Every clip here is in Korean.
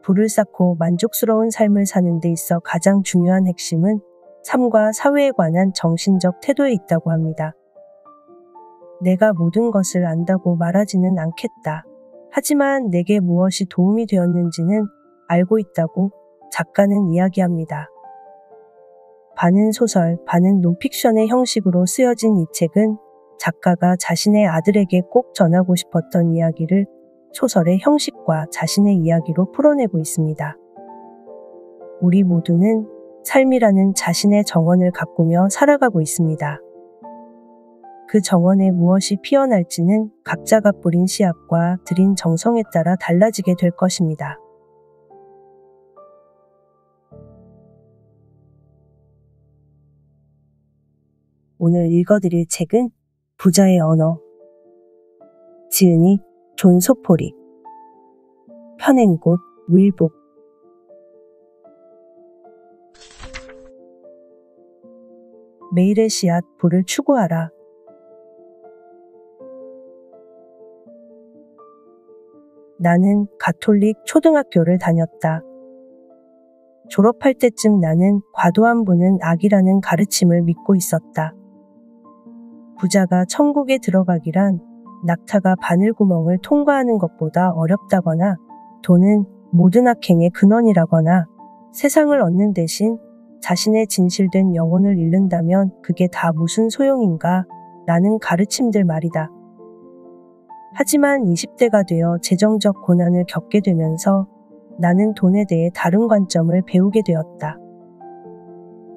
부를 쌓고 만족스러운 삶을 사는 데 있어 가장 중요한 핵심은 삶과 사회에 관한 정신적 태도에 있다고 합니다. 내가 모든 것을 안다고 말하지는 않겠다. 하지만 내게 무엇이 도움이 되었는지는 알고 있다고 작가는 이야기합니다. 반은 소설, 반은 논픽션의 형식으로 쓰여진 이 책은 작가가 자신의 아들에게 꼭 전하고 싶었던 이야기를 소설의 형식과 자신의 이야기로 풀어내고 있습니다. 우리 모두는 삶이라는 자신의 정원을 가꾸며 살아가고 있습니다. 그 정원에 무엇이 피어날지는 각자가 뿌린 씨앗과 들인 정성에 따라 달라지게 될 것입니다. 오늘 읽어드릴 책은 부자의 언어, 지은이 존 소포리, 편행곳 윌복. 매일의 씨앗 부를 추구하라. 나는 가톨릭 초등학교를 다녔다. 졸업할 때쯤 나는 과도한 부는 악이라는 가르침을 믿고 있었다. 부자가 천국에 들어가기란 낙타가 바늘구멍을 통과하는 것보다 어렵다거나 돈은 모든 악행의 근원이라거나 세상을 얻는 대신 자신의 진실된 영혼을 잃는다면 그게 다 무슨 소용인가 라는 가르침들 말이다. 하지만 20대가 되어 재정적 고난을 겪게 되면서 나는 돈에 대해 다른 관점을 배우게 되었다.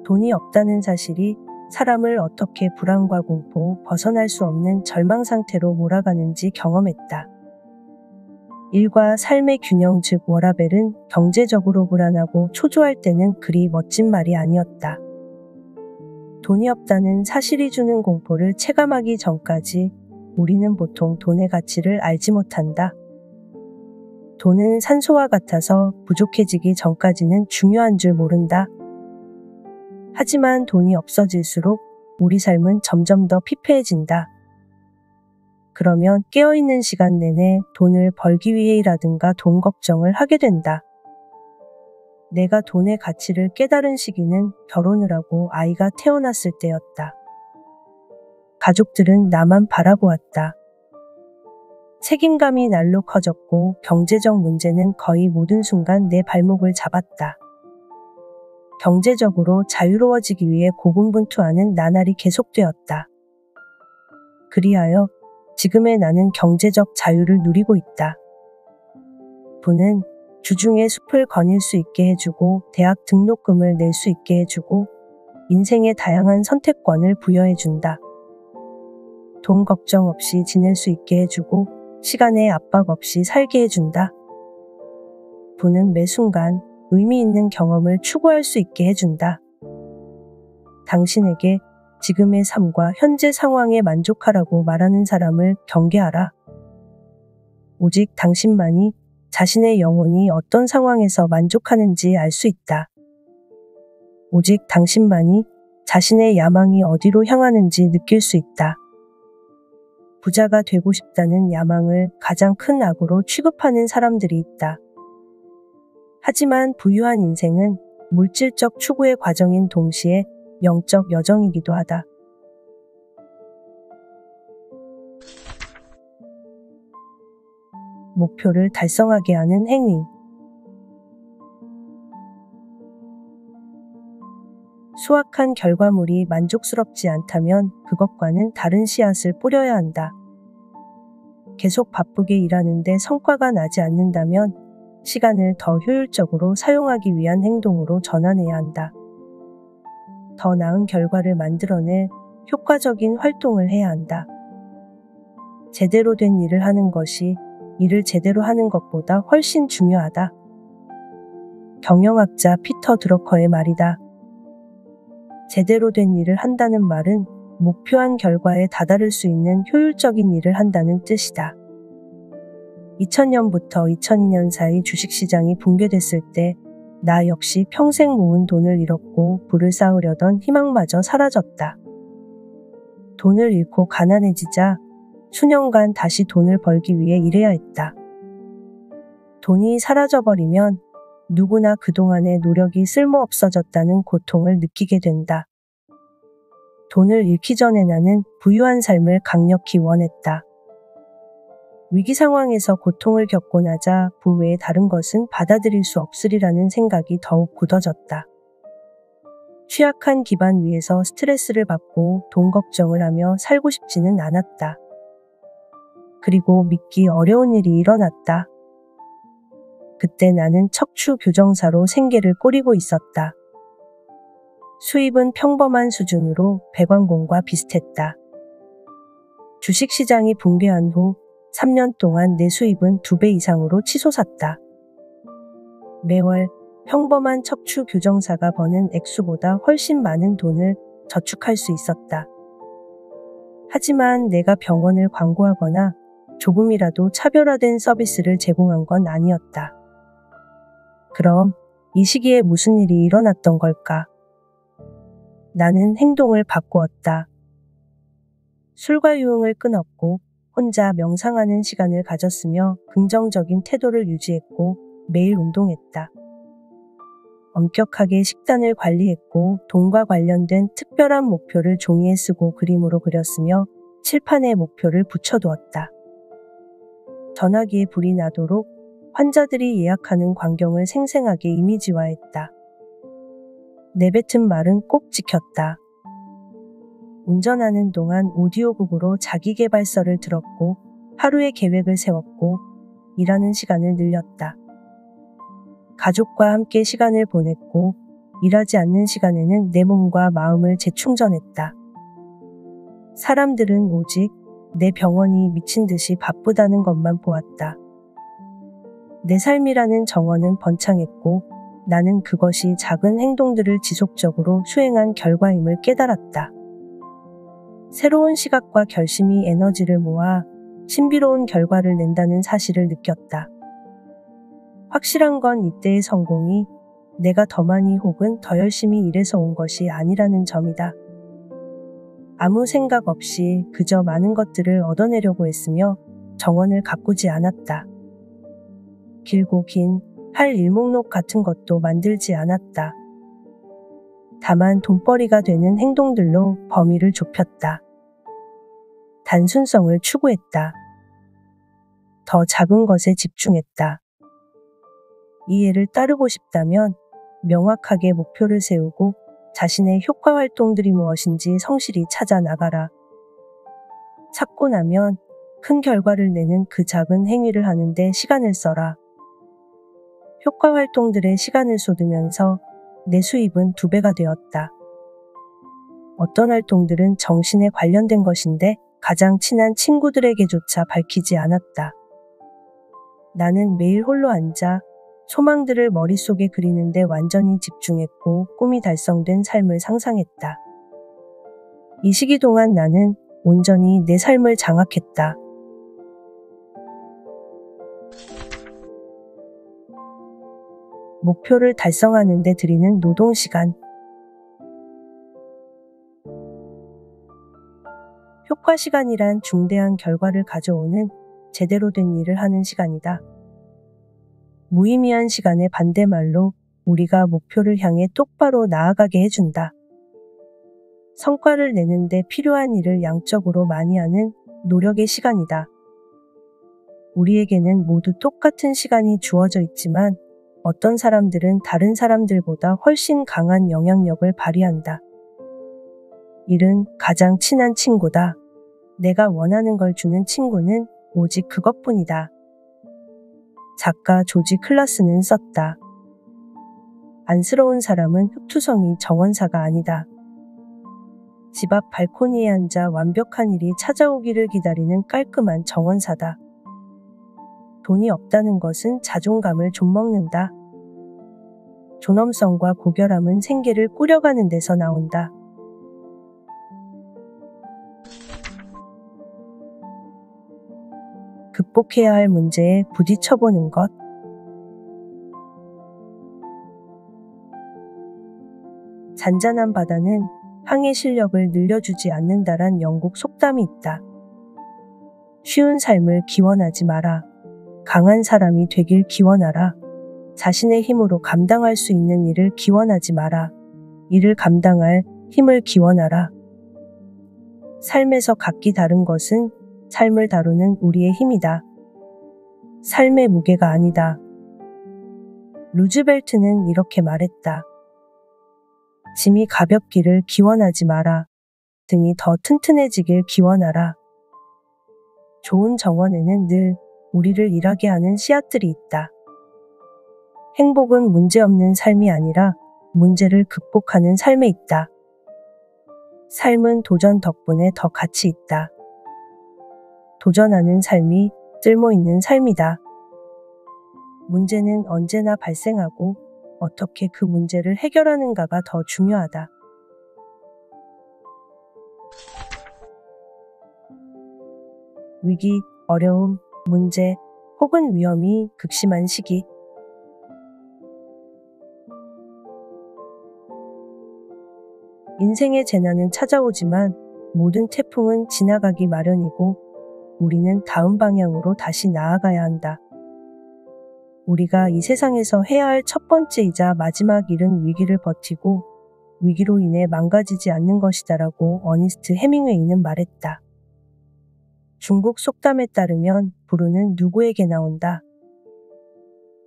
돈이 없다는 사실이 사람을 어떻게 불안과 공포, 벗어날 수 없는 절망 상태로 몰아가는지 경험했다. 일과 삶의 균형 즉 워라밸은 경제적으로 불안하고 초조할 때는 그리 멋진 말이 아니었다. 돈이 없다는 사실이 주는 공포를 체감하기 전까지 우리는 보통 돈의 가치를 알지 못한다. 돈은 산소와 같아서 부족해지기 전까지는 중요한 줄 모른다. 하지만 돈이 없어질수록 우리 삶은 점점 더 피폐해진다. 그러면 깨어있는 시간 내내 돈을 벌기 위해 일하든가 돈 걱정을 하게 된다. 내가 돈의 가치를 깨달은 시기는 결혼을 하고 아이가 태어났을 때였다. 가족들은 나만 바라보았다. 책임감이 날로 커졌고 경제적 문제는 거의 모든 순간 내 발목을 잡았다. 경제적으로 자유로워지기 위해 고군분투하는 나날이 계속되었다. 그리하여 지금의 나는 경제적 자유를 누리고 있다. 부는 주중에 숲을 거닐 수 있게 해주고 대학 등록금을 낼 수 있게 해주고 인생의 다양한 선택권을 부여해준다. 돈 걱정 없이 지낼 수 있게 해주고 시간의 압박 없이 살게 해준다. 부는 매 순간 의미 있는 경험을 추구할 수 있게 해준다. 당신에게 지금의 삶과 현재 상황에 만족하라고 말하는 사람을 경계하라. 오직 당신만이 자신의 영혼이 어떤 상황에서 만족하는지 알 수 있다. 오직 당신만이 자신의 야망이 어디로 향하는지 느낄 수 있다. 부자가 되고 싶다는 야망을 가장 큰 악으로 취급하는 사람들이 있다. 하지만 부유한 인생은 물질적 추구의 과정인 동시에 영적 여정이기도 하다. 목표를 달성하게 하는 행위. 수확한 결과물이 만족스럽지 않다면 그것과는 다른 씨앗을 뿌려야 한다. 계속 바쁘게 일하는데 성과가 나지 않는다면 시간을 더 효율적으로 사용하기 위한 행동으로 전환해야 한다. 더 나은 결과를 만들어낼 효과적인 활동을 해야 한다. 제대로 된 일을 하는 것이 일을 제대로 하는 것보다 훨씬 중요하다. 경영학자 피터 드러커의 말이다. 제대로 된 일을 한다는 말은 목표한 결과에 다다를 수 있는 효율적인 일을 한다는 뜻이다. 2000년부터 2002년 사이 주식시장이 붕괴됐을 때 나 역시 평생 모은 돈을 잃었고 부를 쌓으려던 희망마저 사라졌다. 돈을 잃고 가난해지자 수년간 다시 돈을 벌기 위해 일해야 했다. 돈이 사라져버리면 누구나 그동안의 노력이 쓸모없어졌다는 고통을 느끼게 된다. 돈을 잃기 전에 나는 부유한 삶을 강력히 원했다. 위기 상황에서 고통을 겪고 나자 부 외에 다른 것은 받아들일 수 없으리라는 생각이 더욱 굳어졌다. 취약한 기반 위에서 스트레스를 받고 돈 걱정을 하며 살고 싶지는 않았다. 그리고 믿기 어려운 일이 일어났다. 그때 나는 척추 교정사로 생계를 꾸리고 있었다. 수입은 평범한 수준으로 배관공과 비슷했다. 주식시장이 붕괴한 후 3년 동안 내 수입은 2배 이상으로 치솟았다. 매월 평범한 척추 교정사가 버는 액수보다 훨씬 많은 돈을 저축할 수 있었다. 하지만 내가 병원을 광고하거나 조금이라도 차별화된 서비스를 제공한 건 아니었다. 그럼 이 시기에 무슨 일이 일어났던 걸까? 나는 행동을 바꾸었다. 술과 유흥을 끊었고 혼자 명상하는 시간을 가졌으며 긍정적인 태도를 유지했고 매일 운동했다. 엄격하게 식단을 관리했고 돈과 관련된 특별한 목표를 종이에 쓰고 그림으로 그렸으며 칠판에 목표를 붙여두었다. 전화기에 불이 나도록 환자들이 예약하는 광경을 생생하게 이미지화했다. 내뱉은 말은 꼭 지켰다. 운전하는 동안 오디오북으로 자기계발서를 들었고 하루의 계획을 세웠고 일하는 시간을 늘렸다. 가족과 함께 시간을 보냈고 일하지 않는 시간에는 내 몸과 마음을 재충전했다. 사람들은 오직 내 병원이 미친 듯이 바쁘다는 것만 보았다. 내 삶이라는 정원은 번창했고 나는 그것이 작은 행동들을 지속적으로 수행한 결과임을 깨달았다. 새로운 시각과 결심이 에너지를 모아 신비로운 결과를 낸다는 사실을 느꼈다. 확실한 건 이때의 성공이 내가 더 많이 혹은 더 열심히 일해서 온 것이 아니라는 점이다. 아무 생각 없이 그저 많은 것들을 얻어내려고 했으며 정원을 가꾸지 않았다. 길고 긴 할 일목록 같은 것도 만들지 않았다. 다만 돈벌이가 되는 행동들로 범위를 좁혔다. 단순성을 추구했다. 더 작은 것에 집중했다. 이 예를 따르고 싶다면 명확하게 목표를 세우고 자신의 효과 활동들이 무엇인지 성실히 찾아 나가라. 찾고 나면 큰 결과를 내는 그 작은 행위를 하는데 시간을 써라. 효과 활동들에 시간을 쏟으면서 내 수입은 2배가 되었다. 어떤 활동들은 정신에 관련된 것인데 가장 친한 친구들에게조차 밝히지 않았다. 나는 매일 홀로 앉아 소망들을 머릿속에 그리는데 완전히 집중했고 꿈이 달성된 삶을 상상했다. 이 시기 동안 나는 온전히 내 삶을 장악했다. 목표를 달성하는 데 들이는 노동시간. 효과시간이란 중대한 결과를 가져오는 제대로 된 일을 하는 시간이다. 무의미한 시간의 반대말로 우리가 목표를 향해 똑바로 나아가게 해준다. 성과를 내는데 필요한 일을 양적으로 많이 하는 노력의 시간이다. 우리에게는 모두 똑같은 시간이 주어져 있지만 어떤 사람들은 다른 사람들보다 훨씬 강한 영향력을 발휘한다. 일은 가장 친한 친구다. 내가 원하는 걸 주는 친구는 오직 그것뿐이다. 작가 조지 클라스는 썼다. 안쓰러운 사람은 흑투성이 정원사가 아니다. 집 앞 발코니에 앉아 완벽한 일이 찾아오기를 기다리는 깔끔한 정원사다. 돈이 없다는 것은 자존감을 좀먹는다. 존엄성과 고결함은 생계를 꾸려가는 데서 나온다. 극복해야 할 문제에 부딪혀보는 것. 잔잔한 바다는 항해 실력을 늘려주지 않는다란 영국 속담이 있다. 쉬운 삶을 기원하지 마라. 강한 사람이 되길 기원하라. 자신의 힘으로 감당할 수 있는 일을 기원하지 마라. 이를 감당할 힘을 기원하라. 삶에서 각기 다른 것은 삶을 다루는 우리의 힘이다. 삶의 무게가 아니다. 루즈벨트는 이렇게 말했다. 짐이 가볍기를 기원하지 마라. 등이 더 튼튼해지길 기원하라. 좋은 정원에는 늘 우리를 일하게 하는 씨앗들이 있다. 행복은 문제없는 삶이 아니라 문제를 극복하는 삶에 있다. 삶은 도전 덕분에 더 가치 있다. 도전하는 삶이 쓸모있는 삶이다. 문제는 언제나 발생하고 어떻게 그 문제를 해결하는가가 더 중요하다. 위기, 어려움, 문제 혹은 위험이 극심한 시기. 인생의 재난은 찾아오지만 모든 태풍은 지나가기 마련이고 우리는 다음 방향으로 다시 나아가야 한다. 우리가 이 세상에서 해야 할 첫 번째이자 마지막 일은 위기를 버티고 위기로 인해 망가지지 않는 것이다라고 어니스트 해밍웨이는 말했다. 중국 속담에 따르면 불운은 누구에게 나온다.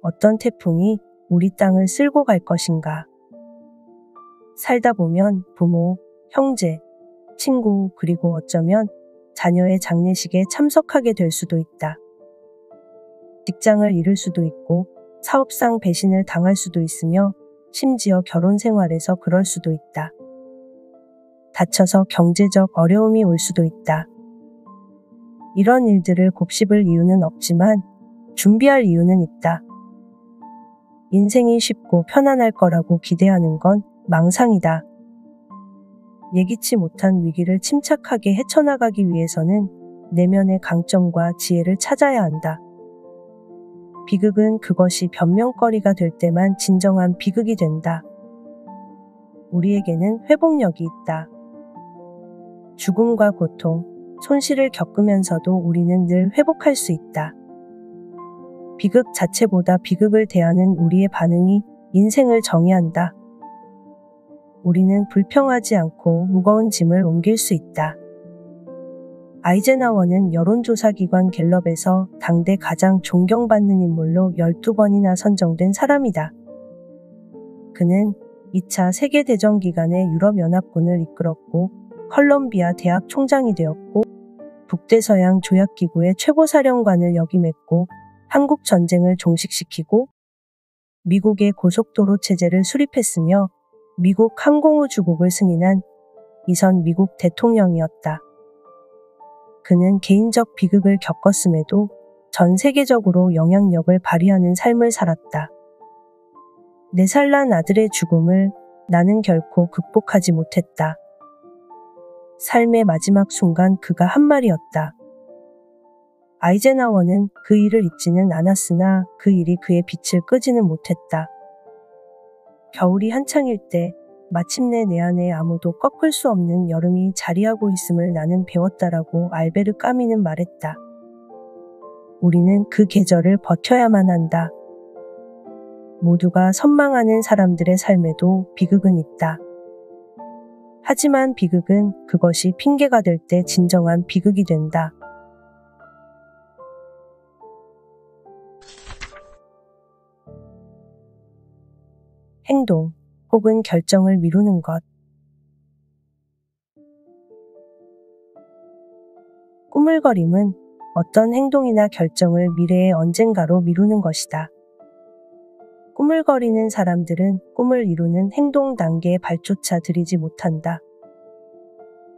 어떤 태풍이 우리 땅을 쓸고 갈 것인가. 살다 보면 부모, 형제, 친구 그리고 어쩌면 자녀의 장례식에 참석하게 될 수도 있다. 직장을 잃을 수도 있고 사업상 배신을 당할 수도 있으며 심지어 결혼 생활에서 그럴 수도 있다. 다쳐서 경제적 어려움이 올 수도 있다. 이런 일들을 곱씹을 이유는 없지만 준비할 이유는 있다. 인생이 쉽고 편안할 거라고 기대하는 건 망상이다. 예기치 못한 위기를 침착하게 헤쳐나가기 위해서는 내면의 강점과 지혜를 찾아야 한다. 비극은 그것이 변명거리가 될 때만 진정한 비극이 된다. 우리에게는 회복력이 있다. 죽음과 고통, 손실을 겪으면서도 우리는 늘 회복할 수 있다. 비극 자체보다 비극을 대하는 우리의 반응이 인생을 정의한다. 우리는 불평하지 않고 무거운 짐을 옮길 수 있다. 아이젠하워는 여론조사기관 갤럽에서 당대 가장 존경받는 인물로 12번이나 선정된 사람이다. 그는 2차 세계대전 기간에 유럽연합군을 이끌었고 컬럼비아 대학 총장이 되었고 북대서양 조약기구의 최고사령관을 역임했고 한국 전쟁을 종식시키고 미국의 고속도로 체제를 수립했으며 미국 항공우주국을 승인한 이선 미국 대통령이었다. 그는 개인적 비극을 겪었음에도 전 세계적으로 영향력을 발휘하는 삶을 살았다. 4살 난 아들의 죽음을 나는 결코 극복하지 못했다. 삶의 마지막 순간 그가 한 말이었다. 아이젠하워는 그 일을 잊지는 않았으나 그 일이 그의 빛을 끄지는 못했다. 겨울이 한창일 때 마침내 내 안에 아무도 꺾을 수 없는 여름이 자리하고 있음을 나는 배웠다라고 알베르 까미는 말했다. 우리는 그 계절을 버텨야만 한다. 모두가 선망하는 사람들의 삶에도 비극은 있다. 하지만 비극은 그것이 핑계가 될 때 진정한 비극이 된다. 행동 혹은 결정을 미루는 것. 꾸물거림은 어떤 행동이나 결정을 미래의 언젠가로 미루는 것이다. 꾸물거리는 사람들은 꿈을 이루는 행동 단계에 발조차 들이지 못한다.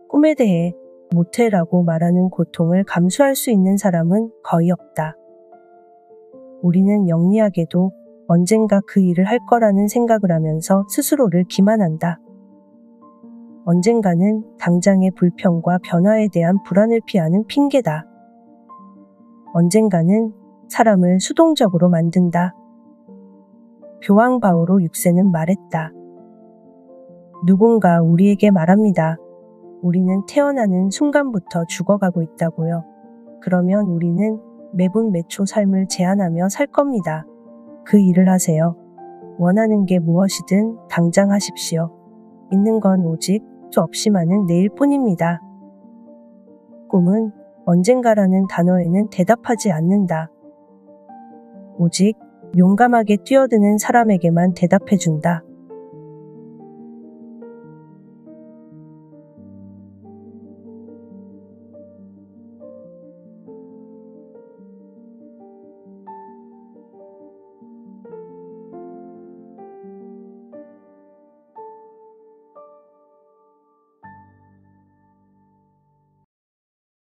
꿈에 대해 못해라고 말하는 고통을 감수할 수 있는 사람은 거의 없다. 우리는 영리하게도 언젠가 그 일을 할 거라는 생각을 하면서 스스로를 기만한다. 언젠가는 당장의 불평과 변화에 대한 불안을 피하는 핑계다. 언젠가는 사람을 수동적으로 만든다. 교황 바오로 6세는 말했다. 누군가 우리에게 말합니다. 우리는 태어나는 순간부터 죽어가고 있다고요. 그러면 우리는 매분 매초 삶을 제한하며 살 겁니다. 그 일을 하세요. 원하는 게 무엇이든 당장 하십시오. 있는 건 오직 수 없이 많은 내일 뿐입니다. 꿈은 언젠가라는 단어에는 대답하지 않는다. 오직 용감하게 뛰어드는 사람에게만 대답해준다.